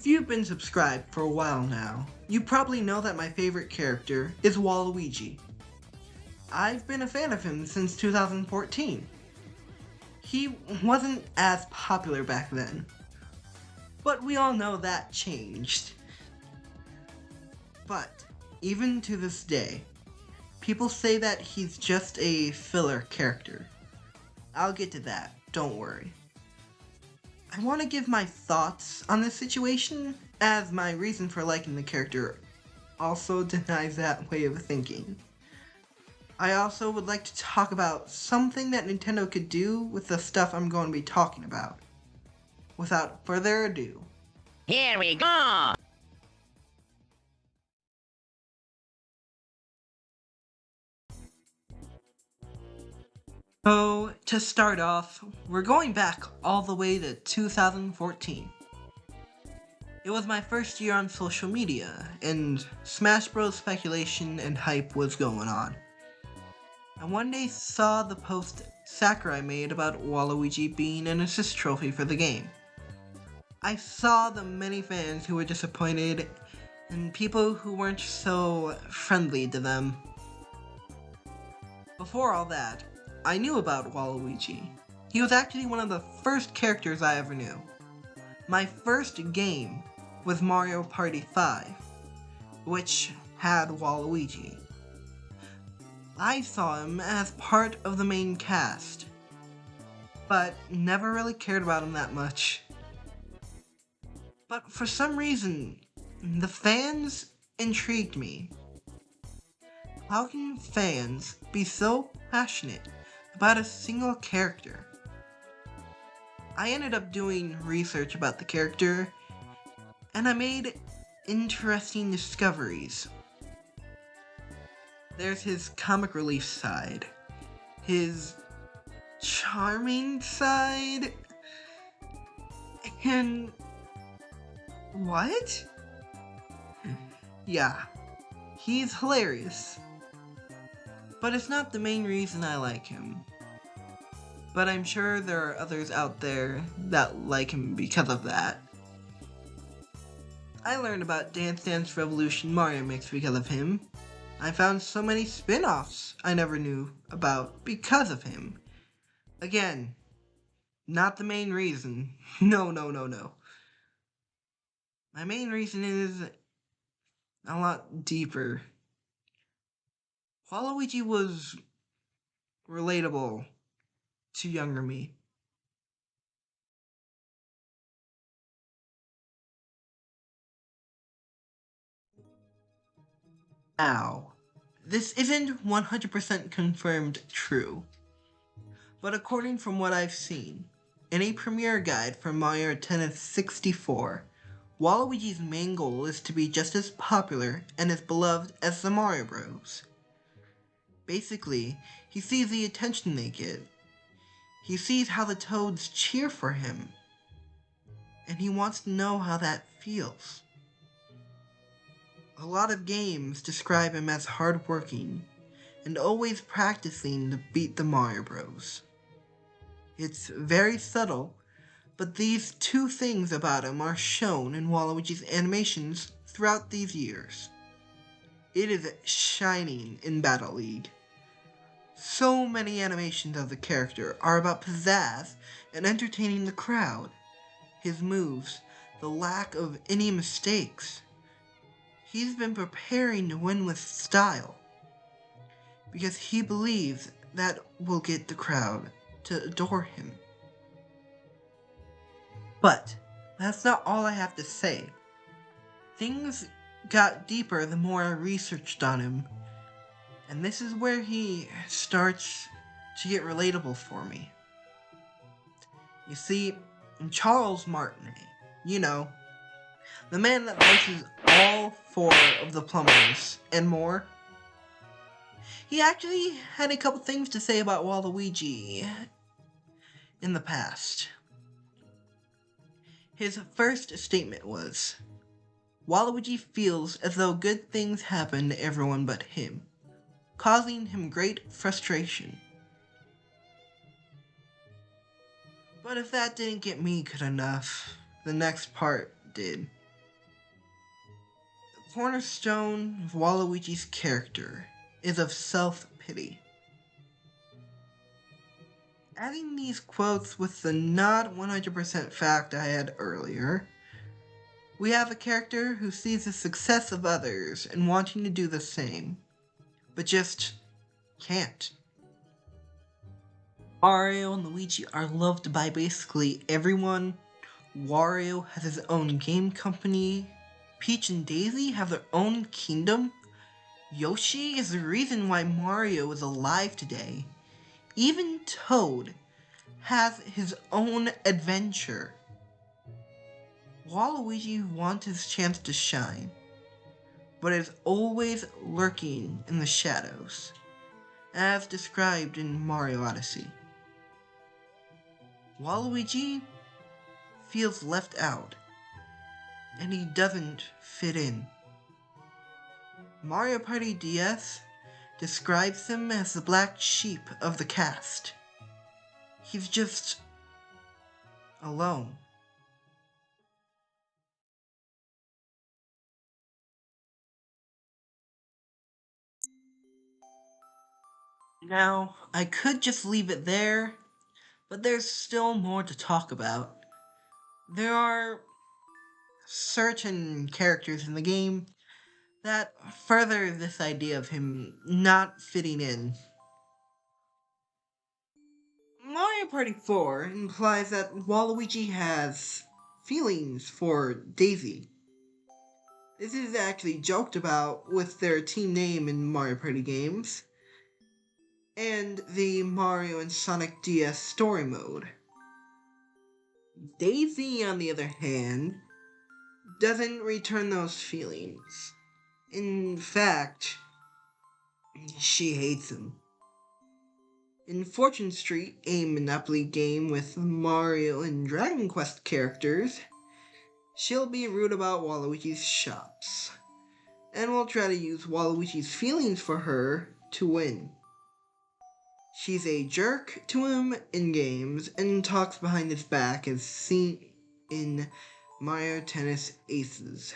If you've been subscribed for a while now, you probably know that my favorite character is Waluigi. I've been a fan of him since 2014. He wasn't as popular back then, but we all know that changed. But even to this day, people say that he's just a filler character. I'll get to that, don't worry. I want to give my thoughts on this situation, as my reason for liking the character also denies that way of thinking. I also would like to talk about something that Nintendo could do with the stuff I'm going to be talking about. Without further ado, Here we go! so to start off, we're going back all the way to 2014. It was my first year on social media, and Smash Bros. Speculation and hype was going on. I one day saw the post Sakurai made about Waluigi being an assist trophy for the game. I saw the many fans who were disappointed, and people who weren't so friendly to them. Before all that, I knew about Waluigi. He was actually one of the first characters I ever knew. My first game was Mario Party 5, which had Waluigi. I saw him as part of the main cast, but never really cared about him that much. But for some reason, the fans intrigued me. How can fans be so passionate about a single character? I ended up doing research about the character, and I made interesting discoveries. There's his comic relief side, his charming side, and what? Yeah, he's hilarious. But it's not the main reason I like him. But I'm sure there are others out there that like him because of that. I learned about Dance Dance Revolution Mario Mix because of him. I found so many spin-offs I never knew about because of him. Again, not the main reason. No. My main reason is a lot deeper. Waluigi was relatable to younger me. Now, this isn't 100% confirmed true, but according from what I've seen, in a premiere guide for Mario Tennis 64, Waluigi's main goal is to be just as popular and as beloved as the Mario Bros. Basically, he sees the attention they get. He sees how the Toads cheer for him, and he wants to know how that feels. A lot of games describe him as hardworking and always practicing to beat the Mario Bros. It's very subtle, but these two things about him are shown in Waluigi's animations throughout these years. It is shining in Battle League. So many animations of the character are about pizzazz and entertaining the crowd. His moves, the lack of any mistakes. He's been preparing to win with style, because he believes that will get the crowd to adore him. But that's not all I have to say. Things got deeper the more I researched on him, and this is where he starts to get relatable for me. You see, Charles Martinet, the man that voices all four of the plumbers and more, he actually had a couple things to say about Waluigi in the past. His first statement was, Waluigi feels as though good things happen to everyone but him, causing him great frustration. But if that didn't get me good enough, the next part did. cornerstone of Waluigi's character is of self-pity. Adding these quotes with the not 100% fact I had earlier, we have a character who sees the success of others and wanting to do the same, but just can't. Mario and Luigi are loved by basically everyone. Wario has his own game company. Peach and Daisy have their own kingdom. Yoshi is the reason why Mario is alive today. Even Toad has his own adventure. Waluigi wants his chance to shine, but is always lurking in the shadows, as described in Mario Odyssey. Waluigi feels left out, and he doesn't fit in. Mario Party DS describes him as the black sheep of the cast. He's just alone. Now, I could just leave it there, but there's still more to talk about. There are certain characters in the game that further this idea of him not fitting in. Mario Party 4 implies that Waluigi has feelings for Daisy. This is actually joked about with their team name in Mario Party games, and the Mario and Sonic DS story mode. Daisy, on the other hand, doesn't return those feelings. In fact, she hates him. In Fortune Street, a Monopoly game with Mario and Dragon Quest characters, she'll be rude about Waluigi's shops, and will try to use Waluigi's feelings for her to win. She's a jerk to him in games and talks behind his back as seen in Mario Tennis Aces.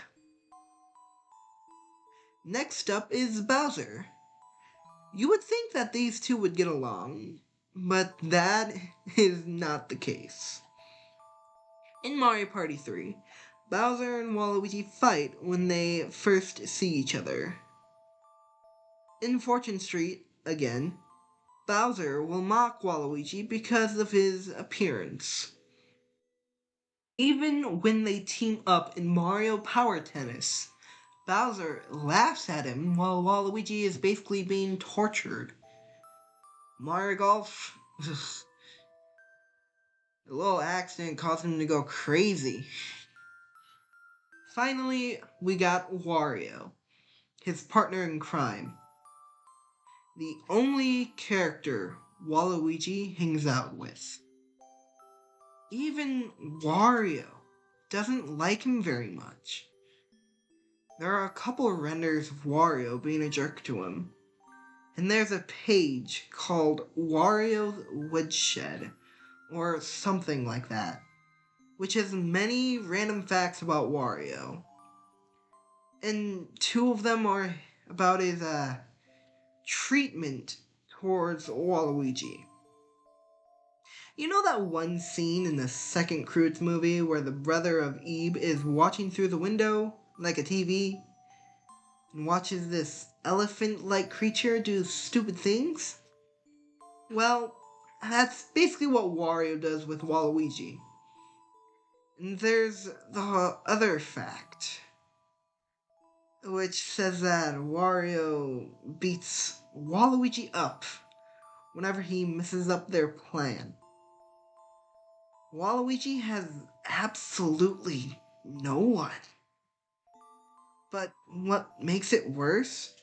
Next up is Bowser. You would think that these two would get along, but that is not the case. In Mario Party 3, Bowser and Waluigi fight when they first see each other. In Fortune Street, again, Bowser will mock Waluigi because of his appearance. Even when they team up in Mario Power Tennis, Bowser laughs at him while Waluigi is basically being tortured. Mario Golf, a little accident caused him to go crazy. Finally, we got Wario, his partner in crime. The only character Waluigi hangs out with. Even Wario doesn't like him very much. There are a couple of renders of Wario being a jerk to him. And there's a page called Wario's Woodshed, or something like that, which has many random facts about Wario. And two of them are about his treatment towards Waluigi. You know that one scene in the second Croods movie where the brother of Ebe is watching through the window, like a TV, and watches this elephant-like creature do stupid things? Well, that's basically what Wario does with Waluigi. And there's the other fact, which says that Wario beats Waluigi up whenever he messes up their plan. Waluigi has absolutely no one. But what makes it worse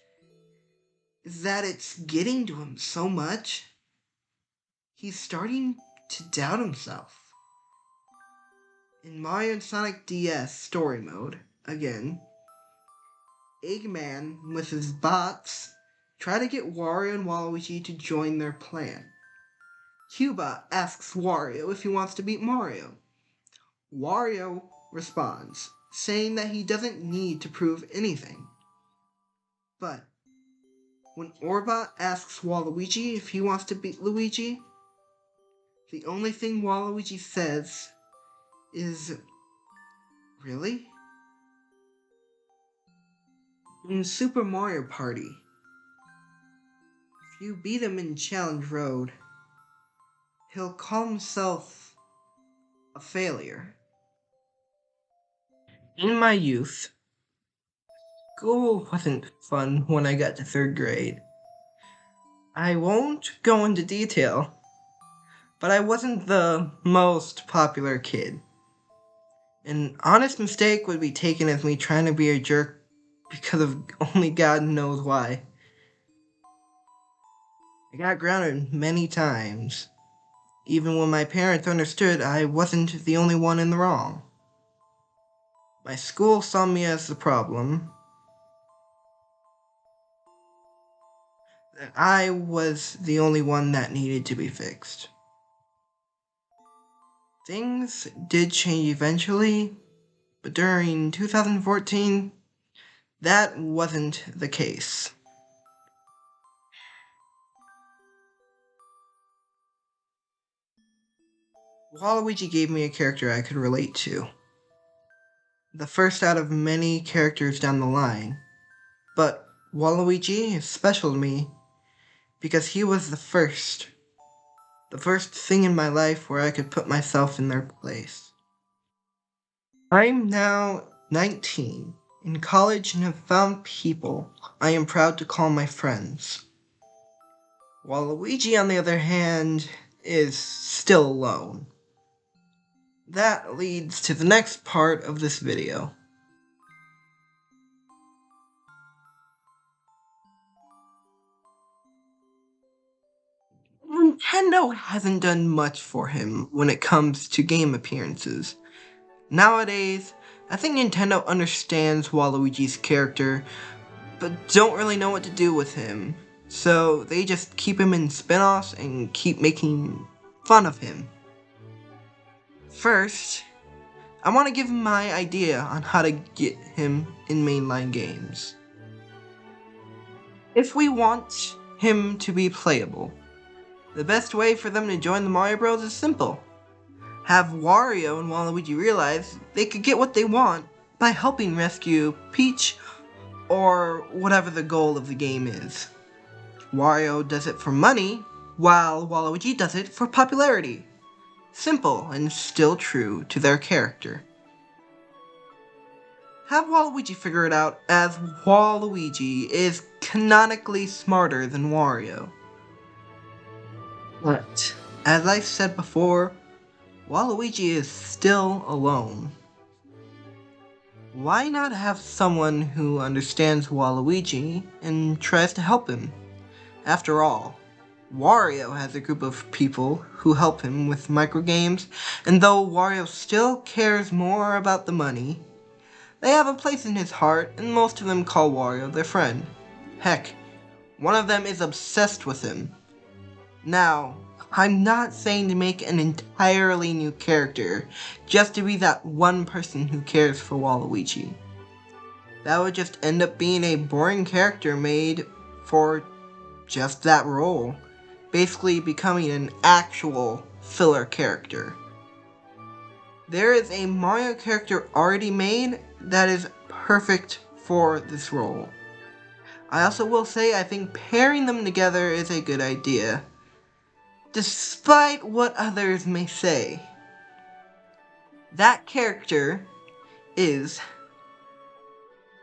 is that it's getting to him so much, he's starting to doubt himself. In Mario and Sonic DS story mode, again, Eggman with his bots try to get Wario and Waluigi to join their plan. Cuba asks Wario if he wants to beat Mario. Wario responds, saying that he doesn't need to prove anything. But when Orbot asks Waluigi if he wants to beat Luigi, the only thing Waluigi says is, "Really?" In Super Mario Party, if you beat him in Challenge Road, he'll call himself a failure. In my youth, school wasn't fun when I got to 3rd grade. I won't go into detail, but I wasn't the most popular kid. An honest mistake would be taken as me trying to be a jerk because of only God knows why. I got grounded many times, even when my parents understood I wasn't the only one in the wrong. My school saw me as the problem. I was the only one that needed to be fixed. Things did change eventually, but during 2014, that wasn't the case. Waluigi gave me a character I could relate to. The first out of many characters down the line. But Waluigi is special to me because he was the first thing in my life where I could put myself in their place. I'm now 19, in college, and have found people I am proud to call my friends. Waluigi, on the other hand, is still alone. That leads to the next part of this video. Nintendo hasn't done much for him when it comes to game appearances. Nowadays, I think Nintendo understands Waluigi's character, but don't really know what to do with him. So they just keep him in spin-offs and keep making fun of him. First, I want to give my idea on how to get him in mainline games. If we want him to be playable, the best way for them to join the Mario Bros is simple. Have Wario and Waluigi realize they could get what they want by helping rescue Peach or whatever the goal of the game is. Wario does it for money, while Waluigi does it for popularity. Simple and still true to their character. Have Waluigi figure it out, as Waluigi is canonically smarter than Wario. But, as I said before, Waluigi is still alone. Why not have someone who understands Waluigi and tries to help him? After all, Wario has a group of people who help him with microgames, and though Wario still cares more about the money, they have a place in his heart, and most of them call Wario their friend. Heck, one of them is obsessed with him. Now, I'm not saying to make an entirely new character just to be that one person who cares for Waluigi. That would just end up being a boring character made for just that role, basically becoming an actual filler character. There is a Mario character already made that is perfect for this role. I also will say I think pairing them together is a good idea, despite what others may say. That character is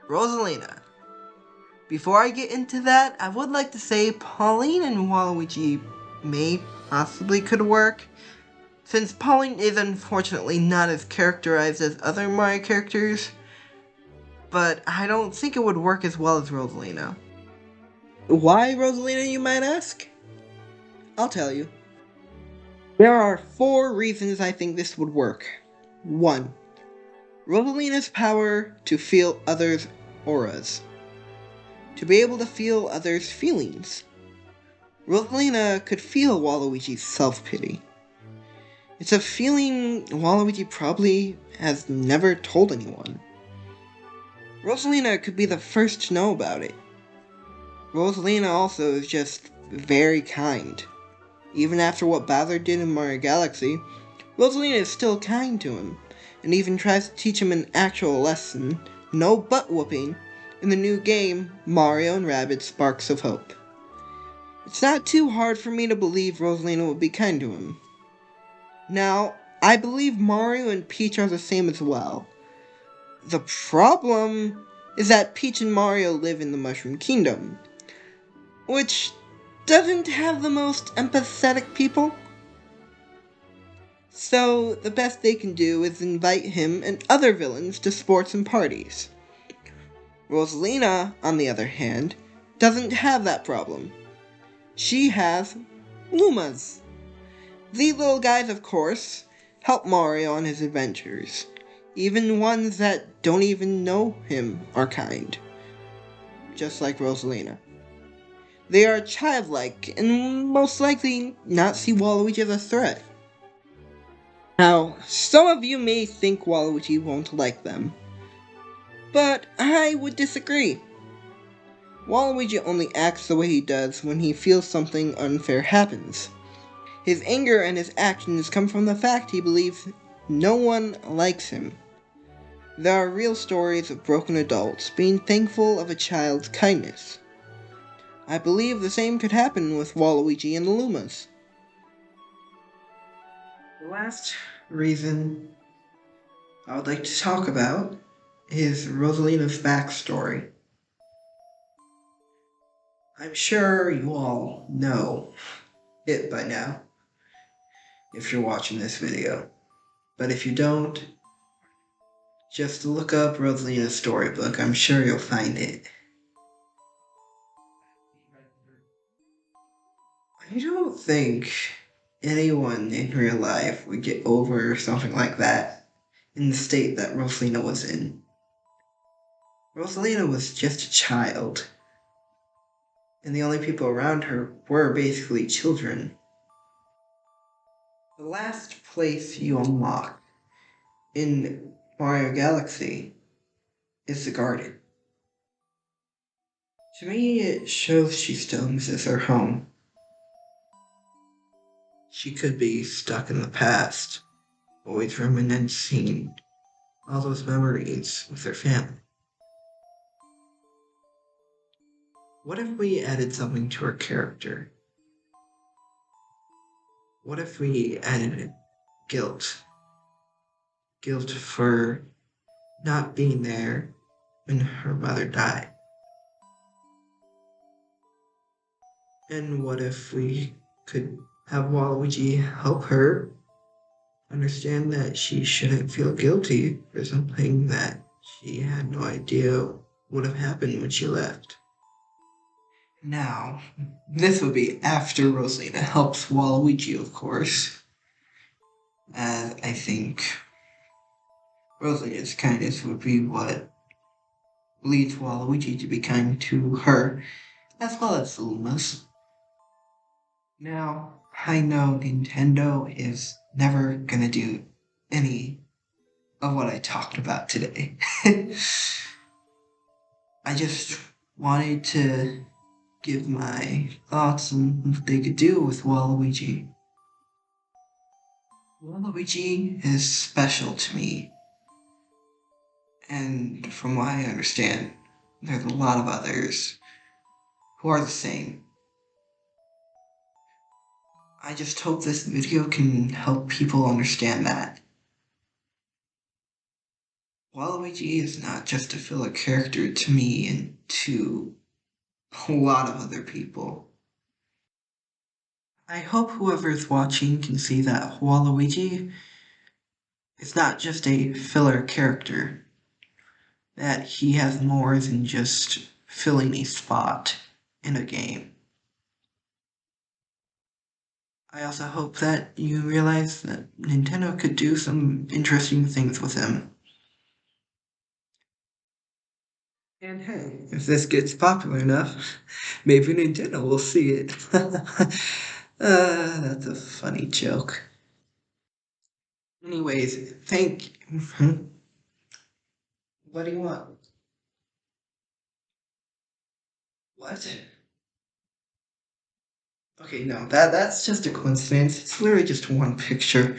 Rosalina. Before I get into that, I would like to say Pauline and Waluigi may possibly could work, since Pauline is unfortunately not as characterized as other Mario characters, but I don't think it would work as well as Rosalina. Why Rosalina, you might ask? I'll tell you. There are 4 reasons I think this would work. 1. Rosalina's power to feel others' auras. To be able to feel others' feelings. Rosalina could feel Waluigi's self-pity. It's a feeling Waluigi probably has never told anyone. Rosalina could be the first to know about it. Rosalina also is just very kind. Even after what Bowser did in Mario Galaxy, Rosalina is still kind to him, and even tries to teach him an actual lesson, no butt whooping, in the new game, Mario and Rabbids Sparks of Hope. It's not too hard for me to believe Rosalina would be kind to him. Now, I believe Mario and Peach are the same as well. The problem is that Peach and Mario live in the Mushroom Kingdom, which doesn't have the most empathetic people. So, the best they can do is invite him and other villains to sports and parties. Rosalina, on the other hand, doesn't have that problem. She has Lumas. These little guys, of course, help Mario on his adventures. Even ones that don't even know him are kind. Just like Rosalina. They are childlike and most likely not see Waluigi as a threat. Now, some of you may think Waluigi won't like them, but I would disagree. Waluigi only acts the way he does when he feels something unfair happens. His anger and his actions come from the fact he believes no one likes him. There are real stories of broken adults being thankful of a child's kindness. I believe the same could happen with Waluigi and the Lumas. The last reason I would like to talk about is Rosalina's backstory. I'm sure you all know it by now, if you're watching this video. But if you don't, just look up Rosalina's storybook. I'm sure you'll find it. I don't think anyone in real life would get over something like that in the state that Rosalina was in. Rosalina was just a child, and the only people around her were basically children. The last place you unlock in Mario Galaxy is the garden. To me, it shows she still misses her home. She could be stuck in the past, always reminiscing all those memories with her family. What if we added something to her character? What if we added guilt? Guilt for not being there when her mother died. And what if we could have Waluigi help her understand that she shouldn't feel guilty for something that she had no idea would have happened when she left? Now, this would be after Rosalina helps Waluigi, of course, as I think Rosalina's kindness would be what leads Waluigi to be kind to her, as well as the Lumas. Now, I know Nintendo is never gonna do any of what I talked about today. I just wanted to give my thoughts on what they could do with Waluigi. Waluigi is special to me, and from what I understand, there's a lot of others who are the same. I just hope this video can help people understand that. Waluigi is not just a filler character to me and to a lot of other people. I hope whoever's watching can see that Waluigi is not just a filler character, that he has more than just filling a spot in a game. I also hope that you realize that Nintendo could do some interesting things with him. And hey, if this gets popular enough, maybe Nintendo will see it. That's a funny joke. Anyways, what do you want? What? Okay, no, that's just a coincidence. It's literally just one picture.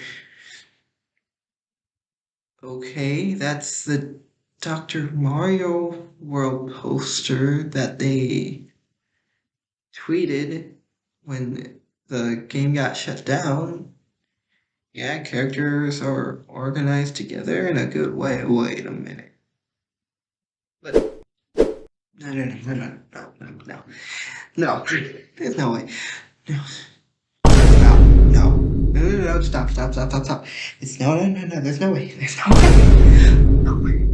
Okay, that's the Dr. Mario World poster that they tweeted when the game got shut down. Yeah, characters are organized together in a good way. Wait a minute. But no. No, there's no way. No, stop. No, stop. It's no, there's no way. There's no way. No way.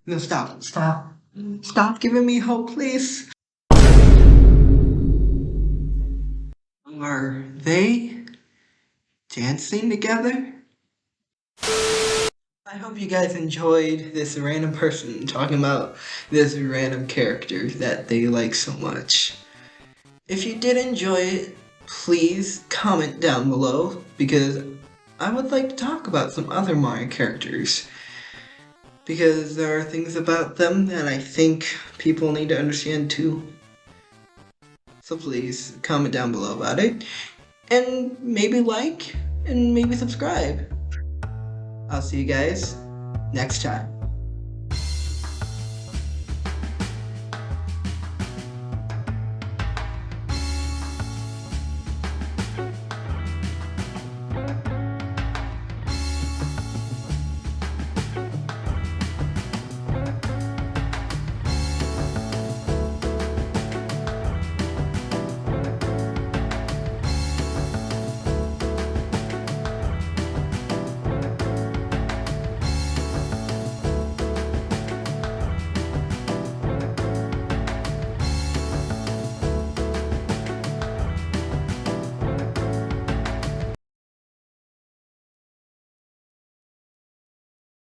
No, stop. Stop giving me hope, please. Are they dancing together? I hope you guys enjoyed this random person talking about this random character that they like so much. If you did enjoy it, please comment down below because I would like to talk about some other Mario characters. Because there are things about them that I think people need to understand too. So please comment down below about it. And maybe like and maybe subscribe. I'll see you guys next time.